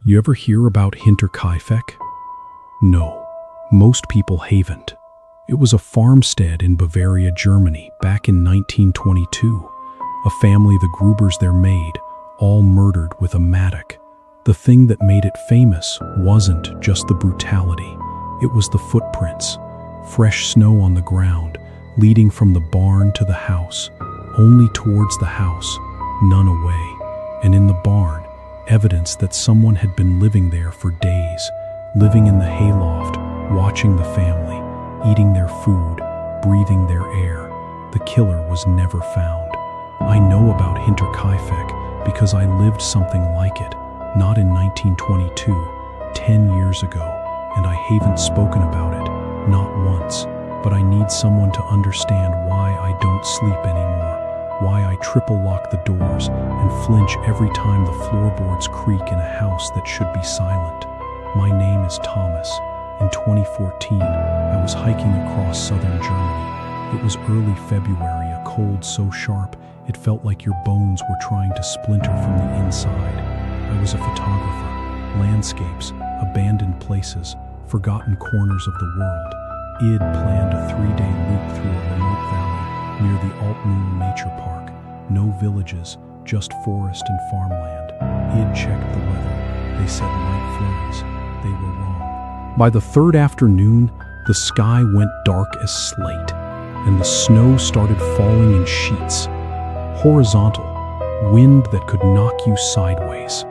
You ever hear about Hinterkaifeck? No, most people haven't. It was a farmstead in Bavaria, Germany, back in 1922. A family, the Grubers, their maid, all murdered with a mattock. The thing that made it famous wasn't just the brutality. It was the footprints. Fresh snow on the ground, leading from the barn to the house, only towards the house, none away. And in the barn, evidence that someone had been living there for days, living in the hayloft, watching the family, eating their food, breathing their air. The killer was never found. I know about Hinterkaifeck because I lived something like it, not in 1922, 10 years ago, and I haven't spoken about it, not once, but I need someone to understand why I don't sleep anymore, why I triple lock the doors and flinch every time the floorboards creak in a house that should be silent. My name is Thomas. In 2014, I was hiking across southern Germany. It was early February, a cold so sharp it felt like your bones were trying to splinter from the inside. I was a photographer. Landscapes, abandoned places, forgotten corners of the world. Id planned a 3-day loop through a remote valley near the Altmühl Nature Park. No villages, just forest and farmland. Id checked the weather. They said light flurries. They were wrong. By the third afternoon, the sky went dark as slate, and the snow started falling in sheets. Horizontal, wind that could knock you sideways.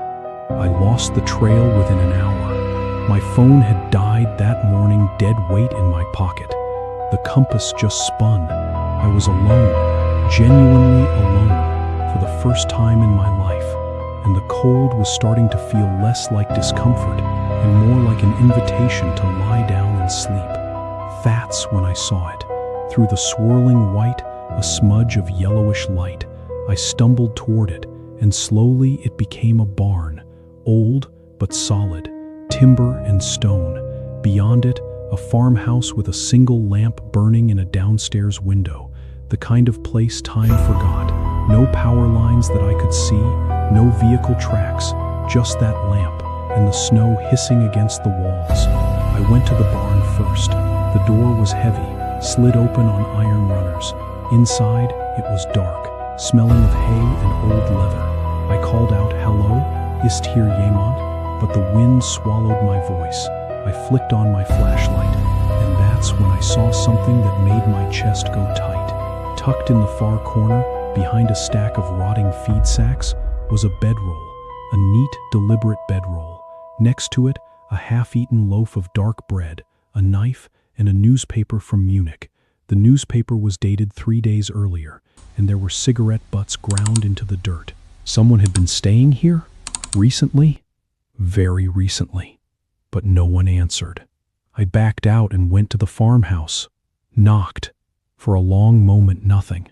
I lost the trail within an hour. My phone had died that morning, dead weight in my pocket. The compass just spun. I was alone, genuinely alone, for the first time in my life, and the cold was starting to feel less like discomfort and more like an invitation to lie down and sleep. That's when I saw it. Through the swirling white, a smudge of yellowish light. I stumbled toward it, and slowly it became a barn, old but solid, timber and stone. Beyond it, a farmhouse with a single lamp burning in a downstairs window, the kind of place time forgot. No power lines that I could see, no vehicle tracks, just that lamp, and the snow hissing against the walls. I went to the barn first. The door was heavy, slid open on iron runners. Inside, it was dark, smelling of hay and old leather. I called out, "Hello, ist hier jemand?" But the wind swallowed my voice. I flicked on my flashlight, and that's when I saw something that made my chest go tight. Tucked in the far corner, behind a stack of rotting feed sacks, was a bedroll, a neat, deliberate bedroll. Next to it, a half-eaten loaf of dark bread, a knife, and a newspaper from Munich. The newspaper was dated 3 days earlier, and there were cigarette butts ground into the dirt. Someone had been staying here? Recently? Very recently. But no one answered. I backed out and went to the farmhouse. Knocked. For a long moment, nothing.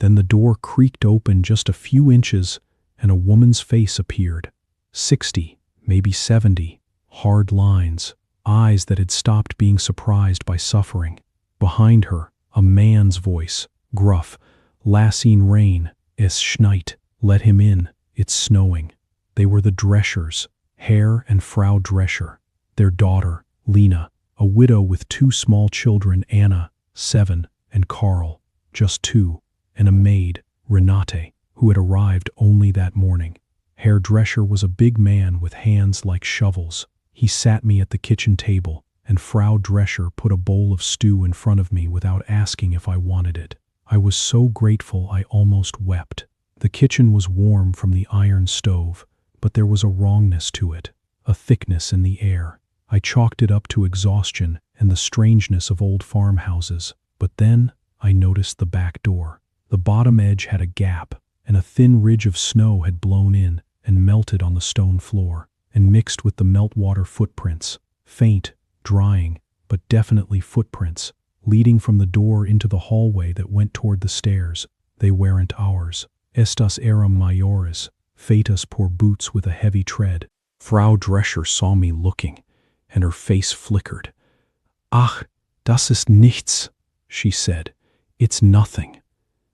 Then the door creaked open just a few inches, and a woman's face appeared. 60, maybe 70. Hard lines. Eyes that had stopped being surprised by suffering. Behind her, a man's voice, gruff. "Lass ihn rein, es schneit." Let him in, it's snowing. They were the Dreschers, Herr and Frau Drescher. Their daughter, Lena, a widow with 2 small children, Anna, 7, and Karl, just 2, and a maid, Renate, who had arrived only that morning. Herr Drescher was a big man with hands like shovels. He sat me at the kitchen table, and Frau Drescher put a bowl of stew in front of me without asking if I wanted it. I was so grateful I almost wept. The kitchen was warm from the iron stove, but there was a wrongness to it, a thickness in the air. I chalked it up to exhaustion and the strangeness of old farmhouses. But then I noticed the back door. The bottom edge had a gap, and a thin ridge of snow had blown in and melted on the stone floor, and mixed with the meltwater footprints, faint, drying, but definitely footprints, leading from the door into the hallway that went toward the stairs. They weren't ours. Estas eram mayores, fetas por boots with a heavy tread. Frau Drescher saw me looking, and her face flickered. "Ach, das ist nichts," she said. "It's nothing."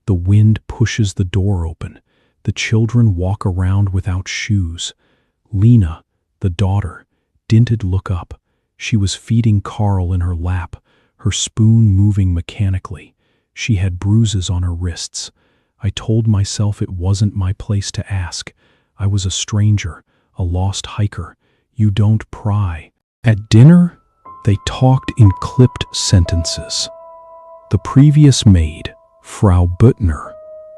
The wind pushes the door open. The children walk around without shoes. Lena, the daughter, didn't look up. She was feeding Carl in her lap, her spoon moving mechanically. She had bruises on her wrists. I told myself it wasn't my place to ask. I was a stranger, a lost hiker. You don't pry. At dinner, they talked in clipped sentences. The previous maid, Frau Büttner,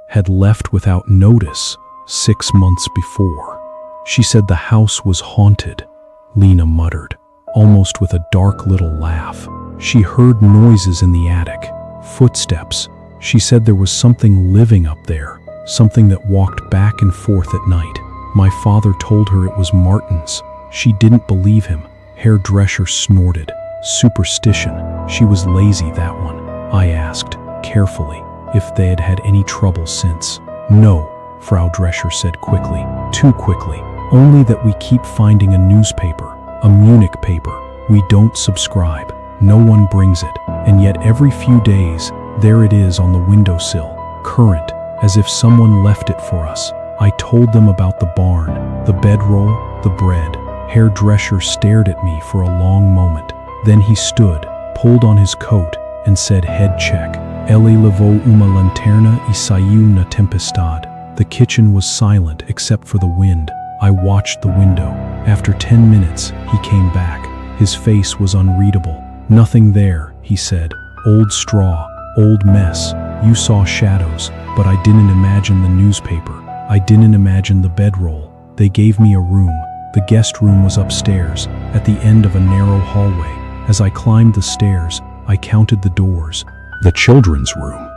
had left without notice 6 months before. She said the house was haunted, Lena muttered, almost with a dark little laugh. She heard noises in the attic, footsteps. She said there was something living up there, something that walked back and forth at night. My father told her it was Martin's. She didn't believe him. Hairdresser snorted. Superstition. She was lazy, that one. I asked, carefully, if they had had any trouble since. No, Frau Drescher said quickly, too quickly. Only that we keep finding a newspaper, a Munich paper. We don't subscribe. No one brings it. And yet every few days, there it is on the windowsill, current, as if someone left it for us. I told them about the barn, the bedroll, the bread. Hairdresser stared at me for a long moment. Then he stood, pulled on his coat, and said, head check. Ele levou uma lanterna e saiu na tempestade. The kitchen was silent except for the wind. I watched the window. After 10 minutes, he came back. His face was unreadable. Nothing there, he said. Old straw, old mess. You saw shadows, but I didn't imagine the newspaper. I didn't imagine the bedroll. They gave me a room. The guest room was upstairs, at the end of a narrow hallway. As I climbed the stairs, I counted the doors. The children's room,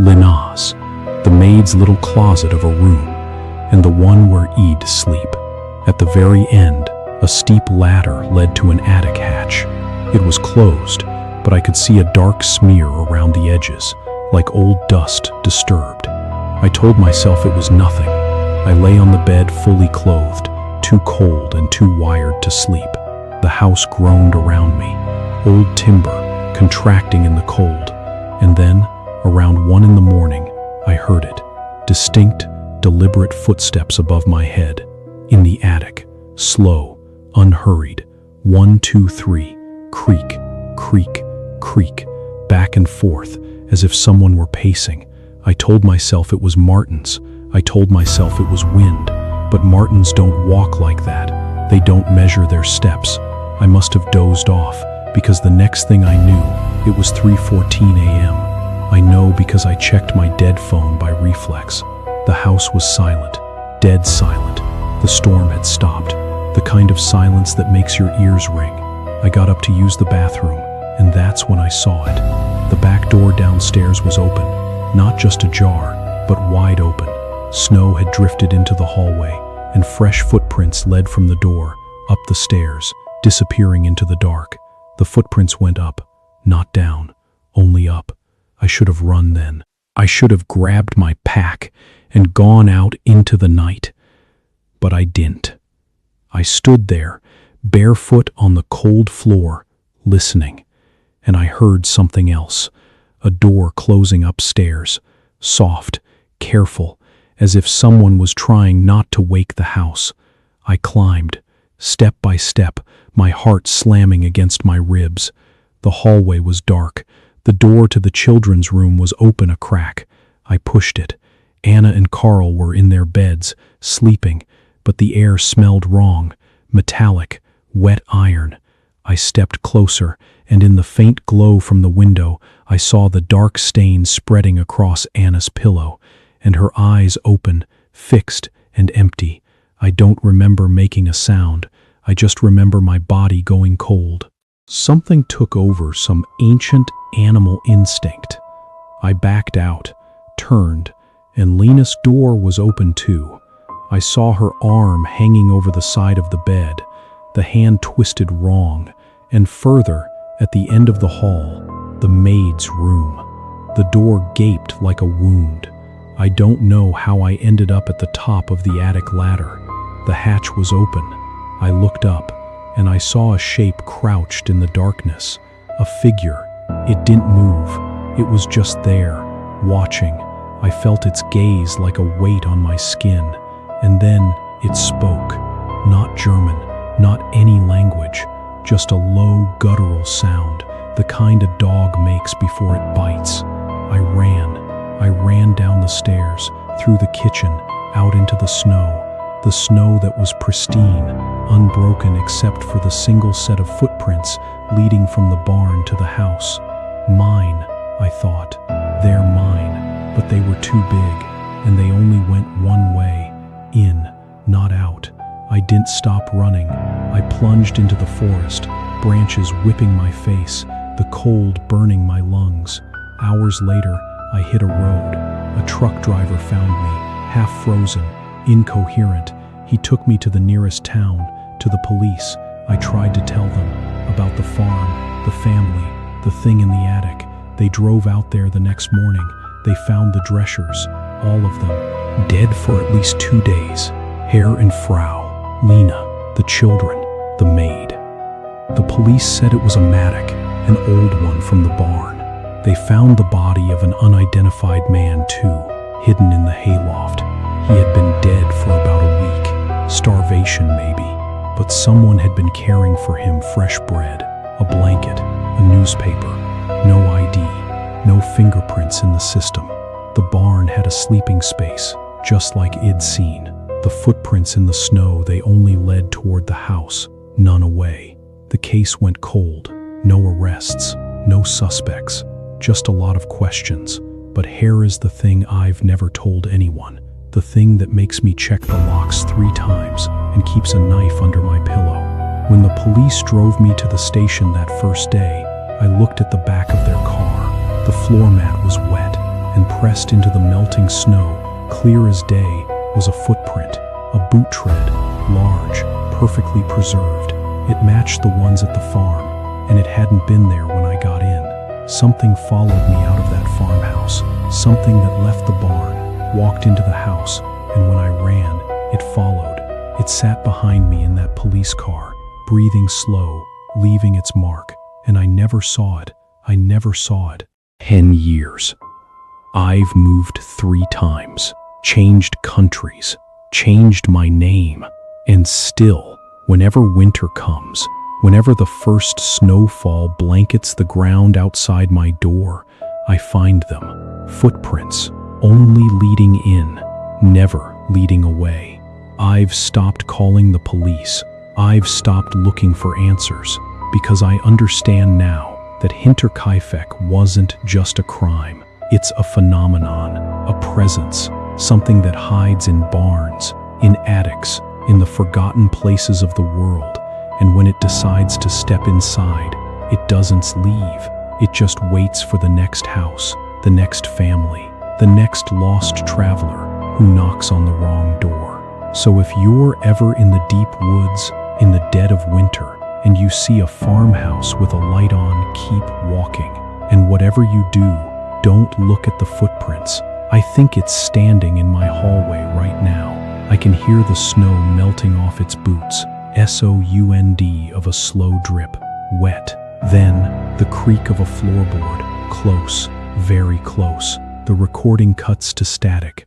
Lena's, the maid's little closet of a room, and the one where E'd sleep. At the very end, a steep ladder led to an attic hatch. It was closed, but I could see a dark smear around the edges, like old dust disturbed. I told myself it was nothing. I lay on the bed fully clothed, too cold and too wired to sleep. The house groaned around me, old timber, contracting in the cold. And then, around 1 in the morning, I heard it. Distinct, deliberate footsteps above my head. In the attic, slow, unhurried. 1, 2, 3, creak, creak, creak, back and forth, as if someone were pacing. I told myself it was Martin's. I told myself it was wind. But Martins don't walk like that. They don't measure their steps. I must have dozed off, because the next thing I knew, it was 3:14 a.m. I know because I checked my dead phone by reflex. The house was silent, dead silent. The storm had stopped, the kind of silence that makes your ears ring. I got up to use the bathroom, and that's when I saw it. The back door downstairs was open, not just ajar, but wide open. Snow had drifted into the hallway, and fresh footprints led from the door, up the stairs, disappearing into the dark. The footprints went up, not down, only up. I should have run then. I should have grabbed my pack and gone out into the night. But I didn't. I stood there, barefoot on the cold floor, listening, and I heard something else. A door closing upstairs, soft, careful, as if someone was trying not to wake the house. I climbed, step by step, my heart slamming against my ribs. The hallway was dark. The door to the children's room was open a crack. I pushed it. Anna and Carl were in their beds, sleeping, but the air smelled wrong, metallic, wet iron. I stepped closer, and in the faint glow from the window, I saw the dark stain spreading across Anna's pillow, and her eyes open, fixed and empty. I don't remember making a sound. I just remember my body going cold. Something took over, some ancient animal instinct. I backed out, turned, and Lena's door was open too. I saw her arm hanging over the side of the bed, the hand twisted wrong, and further, at the end of the hall, the maid's room. The door gaped like a wound. I don't know how I ended up at the top of the attic ladder. The hatch was open. I looked up, and I saw a shape crouched in the darkness, a figure. It didn't move. It was just there, watching. I felt its gaze like a weight on my skin. And then it spoke. Not German, Not any language, just a low, guttural sound, the kind a dog makes before it bites. I ran down the stairs, through the kitchen, out into the snow that was pristine, unbroken except for the single set of footprints leading from the barn to the house. Mine, I thought. They're mine, but they were too big, and they only went one way, in, not out. I didn't stop running. I plunged into the forest, branches whipping my face, the cold burning my lungs. Hours later, I hit a road. A truck driver found me, half frozen, incoherent. He took me to the nearest town, to the police. I tried to tell them about the farm, the family, the thing in the attic. They drove out there the next morning. They found the Dreschers, all of them, dead for at least 2 days. Herr and Frau, Lena, the children, the maid. The police said it was a mattock, an old one from the barn. They found the body of an unidentified man too, hidden in the hayloft. He had been dead for about a week, starvation maybe, but someone had been caring for him fresh bread, a blanket, a newspaper, no ID, no fingerprints in the system. The barn had a sleeping space, just like I'd seen. The footprints in the snow, they only led toward the house, none away. The case went cold, no arrests, no suspects, just a lot of questions. But here is the thing I've never told anyone, the thing that makes me check the locks 3 times and keeps a knife under my pillow. When the police drove me to the station that first day, I looked at the back of their car. The floor mat was wet, and pressed into the melting snow, clear as day, was a footprint, a boot tread, large, perfectly preserved. It matched the ones at the farm, and it hadn't been there when I got in. Something followed me out of that farmhouse, something that left the barn, walked into the house, and when I ran, it followed. It sat behind me in that police car, breathing slow, leaving its mark, and I never saw it. 10 years. I've moved 3 times, changed countries, changed my name, and still, whenever winter comes, whenever the first snowfall blankets the ground outside my door, I find them. Footprints, only leading in, never leading away. I've stopped calling the police. I've stopped looking for answers, because I understand now that Hinterkaifeck wasn't just a crime. It's a phenomenon, a presence, something that hides in barns, in attics, in the forgotten places of the world. And when it decides to step inside, it doesn't leave. It just waits for the next house, the next family, the next lost traveler who knocks on the wrong door. So if you're ever in the deep woods, in the dead of winter, and you see a farmhouse with a light on, keep walking. And whatever you do, don't look at the footprints. I think it's standing in my hallway right now. I can hear the snow melting off its boots. Sound of a slow drip, wet. Then, the creak of a floorboard, close, very close. The recording cuts to static.